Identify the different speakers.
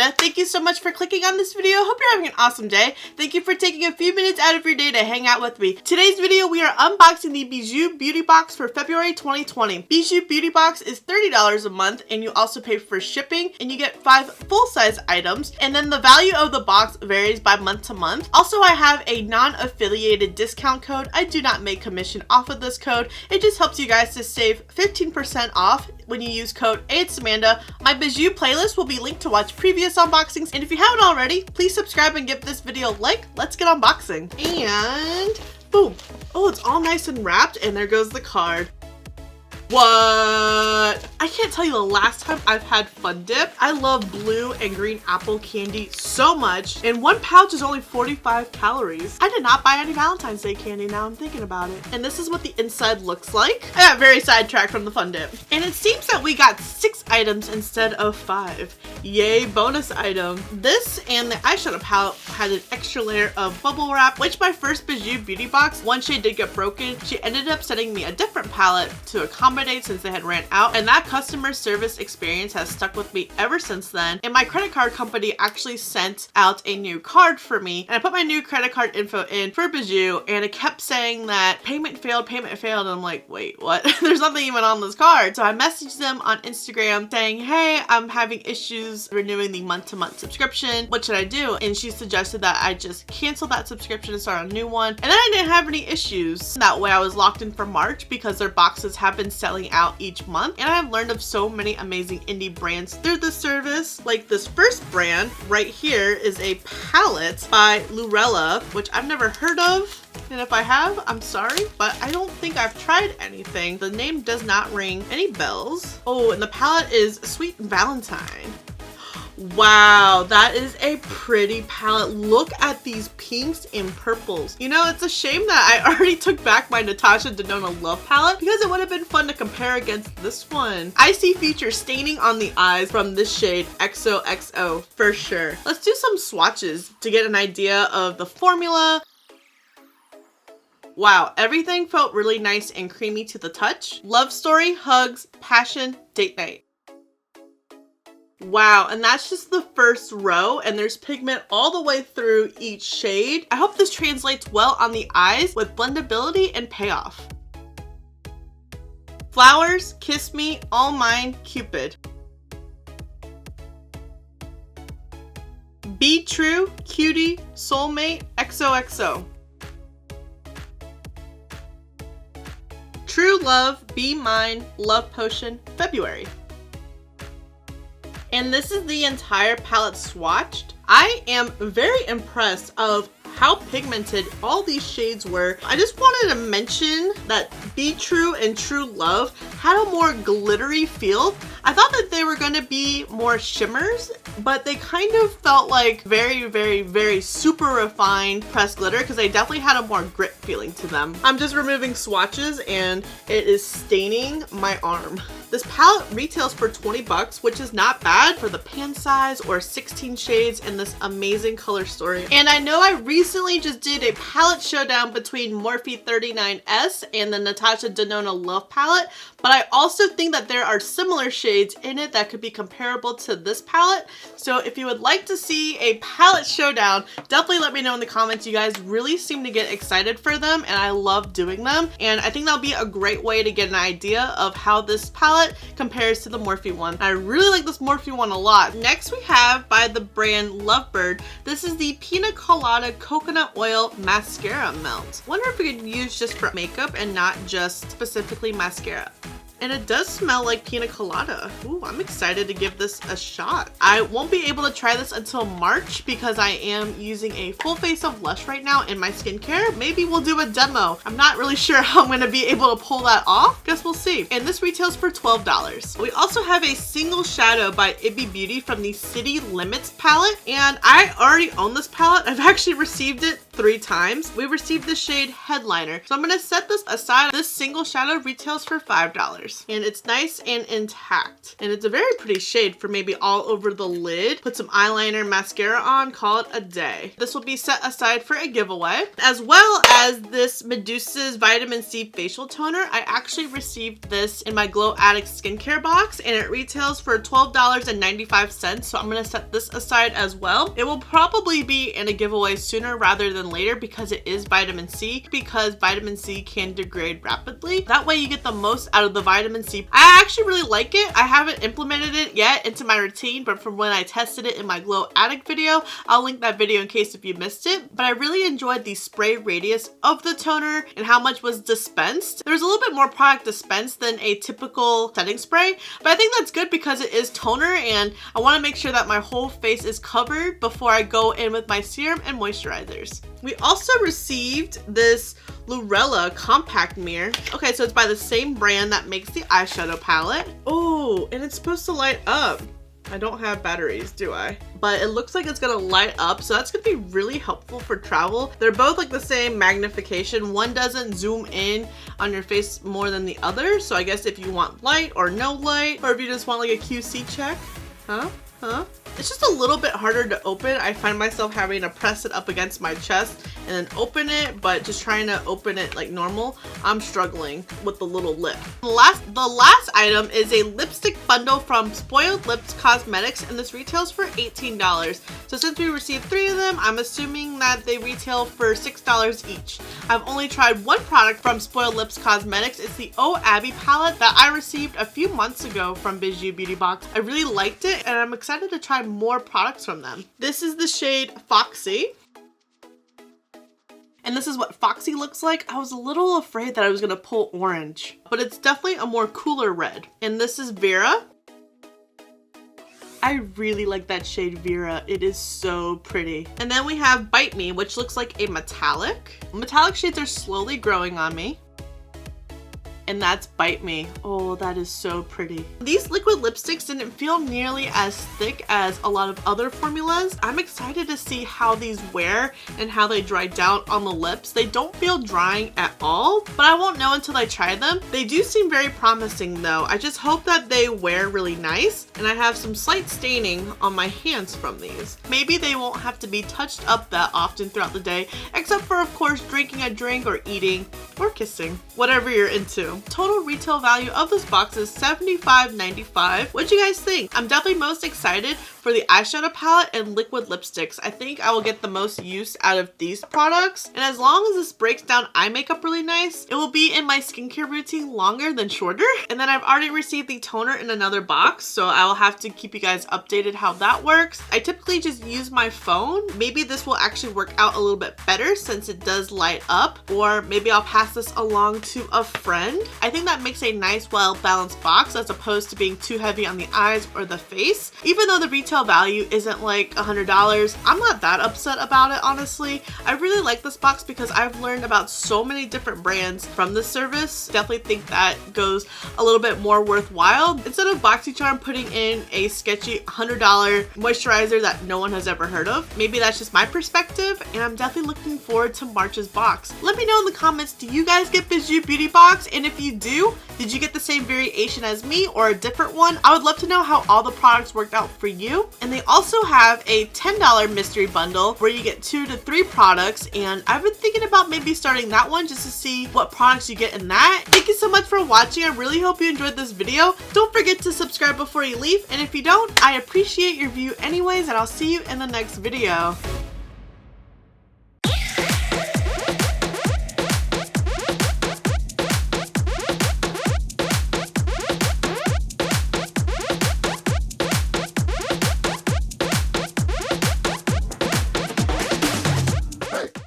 Speaker 1: Amanda. Thank you so much for clicking on this video. Hope you're having an awesome day. Thank you for taking a few minutes out of your day to hang out with me. Today's video, we are unboxing the BIJOU Beauty Box for February 2020. BIJOU Beauty Box is $30 a month, and you also pay for shipping, and you get 5 full-size items, and then the value of the box varies by month to month. Also, I have a non-affiliated discount code. I do not make commission off of this code. It just helps you guys to save 15% off when you use code ayyyeeeitsamanda. My BIJOU playlist will be linked to watch previous unboxings, and if you haven't already, please subscribe and give this video a like. Let's get unboxing. And boom. Oh, it's all nice and wrapped, and there goes the card. What? I can't tell you the last time I've had Fun Dip. I love blue and green apple candy so much, and one pouch is only 45 calories. I did not buy any Valentine's Day candy, now I'm thinking about it. And this is what the inside looks like. I got very sidetracked from the Fun Dip. And it seems that we got 6 items instead of 5. Yay, bonus item. This and the eyeshadow palette had an extra layer of bubble wrap, which my first BIJOU Beauty Box, one shade did get broken. She ended up sending me a different palette to accommodate since they had ran out, and that customer service experience has stuck with me ever since then. And my credit card company actually sent out a new card for me, and I put my new credit card info in for BIJOU, and it kept saying that payment failed, and I'm like, wait, what? There's nothing even on this card. So I messaged them on Instagram saying, hey, I'm having issues renewing the month-to-month subscription. What should I do? And she suggested that I just cancel that subscription and start a new one, and then I didn't have any issues. That way I was locked in for March because their boxes have been selling out each month, and I've learned of so many amazing indie brands through this service. Like this first brand right here is a palette by Lurella, which I've never heard of. And if I have, I'm sorry, but I don't think I've tried anything. The name does not ring any bells. Oh, and the palette is Sweet Valentine. Wow, that is a pretty palette. Look at these pinks and purples. You know, it's a shame that I already took back my Natasha Denona Love palette because it would have been fun to compare against this one. I see future staining on the eyes from this shade XOXO for sure. Let's do some swatches to get an idea of the formula. Wow, everything felt really nice and creamy to the touch. Love story, hugs, passion, date night. Wow, and that's just the first row, and there's pigment all the way through each shade. I hope this translates well on the eyes with blendability and payoff. Flowers, Kiss Me, All Mine, Cupid. Be True, Cutie, Soulmate, XOXO. True Love, Be Mine, Love Potion, February. And this is the entire palette swatched. I am very impressed of how pigmented all these shades were. I just wanted to mention that Be True and True Love had a more glittery feel. I thought that they were gonna be more shimmers, but they kind of felt like very super refined pressed glitter because they definitely had a more grit feeling to them. I'm just removing swatches and it is staining my arm. This palette retails for 20 bucks, which is not bad for the pan size or 16 shades in this amazing color story. And I know I recently just did a palette showdown between Morphe 39S and the Natasha Denona Love palette, but I also think that there are similar shades in it that could be comparable to this palette. So if you would like to see a palette showdown, definitely let me know in the comments. You guys really seem to get excited for them, and I love doing them. And I think that'll be a great way to get an idea of how this palette compares to the Morphe one. I really like this Morphe one a lot. Next we have by the brand Lovebird. This is the Pina Colada Coconut Oil Mascara Melt. Wonder if we could use just for makeup and not just specifically mascara. And it does smell like pina colada. Ooh, I'm excited to give this a shot. I won't be able to try this until March because I am using a full face of Lush right now in my skincare. Maybe we'll do a demo. I'm not really sure how I'm gonna be able to pull that off. Guess we'll see. And this retails for $12. We also have a single shadow by IPSY Beauty from the City Limits palette. And I already own this palette. I've actually received it 3 times. We received the shade Headliner. So I'm going to set this aside. This single shadow retails for $5. And it's nice and intact. And it's a very pretty shade for maybe all over the lid. Put some eyeliner, mascara on, call it a day. This will be set aside for a giveaway. As well as this Medusa's Vitamin C Facial Toner. I actually received this in my Glow Addict skincare box and it retails for $12.95. So I'm going to set this aside as well. It will probably be in a giveaway sooner rather than later because it is vitamin C, because vitamin C can degrade rapidly. That way you get the most out of the vitamin C. I actually really like it. I haven't implemented it yet into my routine, but from when I tested it in my Glow Addict video, I'll link that video in case if you missed it. But I really enjoyed the spray radius of the toner and how much was dispensed. There's a little bit more product dispensed than a typical setting spray, but I think that's good because it is toner and I want to make sure that my whole face is covered before I go in with my serum and moisturizers. We also received this Lurella compact mirror. Okay, so it's by the same brand that makes the eyeshadow palette. Oh, and it's supposed to light up. I don't have batteries, do I? But it looks like it's gonna light up, so that's gonna be really helpful for travel. They're both like the same magnification. One doesn't zoom in on your face more than the other, so I guess if you want light or no light, or if you just want like a QC check. It's just a little bit harder to open. I find myself having to press it up against my chest and then open it, but just trying to open it like normal, I'm struggling with the little lip. The last item is a lipstick bundle from Spoiled Lips Cosmetics, and this retails for $18. So since we received 3 of them, I'm assuming that they retail for $6 each. I've only tried one product from Spoiled Lips Cosmetics. It's the Oh Abby palette that I received a few months ago from BIJOU Beauty Box. I really liked it and I'm excited to try more products from them. This is the shade Foxy. And this is what Foxy looks like. I was a little afraid that I was gonna pull orange, but it's definitely a more cooler red. And this is Vera. I really like that shade Vera. It is so pretty. And then we have Bite Me, which looks like a metallic. Metallic shades are slowly growing on me. And that's Bite Me. Oh, that is so pretty. These liquid lipsticks didn't feel nearly as thick as a lot of other formulas. I'm excited to see how these wear and how they dry down on the lips. They don't feel drying at all, but I won't know until I try them. They do seem very promising though. I just hope that they wear really nice, and I have some slight staining on my hands from these. Maybe they won't have to be touched up that often throughout the day, except for of course drinking a drink or eating or kissing, whatever you're into. Total retail value of this box is $75.95. What do you guys think? I'm definitely most excited for the eyeshadow palette and liquid lipsticks. I think I will get the most use out of these products. And as long as this breaks down eye makeup really nice, it will be in my skincare routine longer than shorter. And then I've already received the toner in another box, so I will have to keep you guys updated how that works. I typically just use my phone. Maybe this will actually work out a little bit better since it does light up, or maybe I'll pass this along to a friend. I think that makes a nice, well-balanced box as opposed to being too heavy on the eyes or the face. Even though the retail value isn't like $100, I'm not that upset about it, honestly. I really like this box because I've learned about so many different brands from this service. Definitely think that goes a little bit more worthwhile instead of BOXYCHARM putting in a sketchy $100 moisturizer that no one has ever heard of. Maybe that's just my perspective, and I'm definitely looking forward to March's box. Let me know in the comments, do you guys get BIJOU Beauty Box? And if you do, did you get the same variation as me or a different one? I would love to know how all the products worked out for you. And they also have a $10 mystery bundle where you get 2 to 3 products, and I've been thinking about maybe starting that one just to see what products you get in that. Thank you so much for watching. I really hope you enjoyed this video. Don't forget to subscribe before you leave, and if you don't, I appreciate your view anyways, and I'll see you in the next video.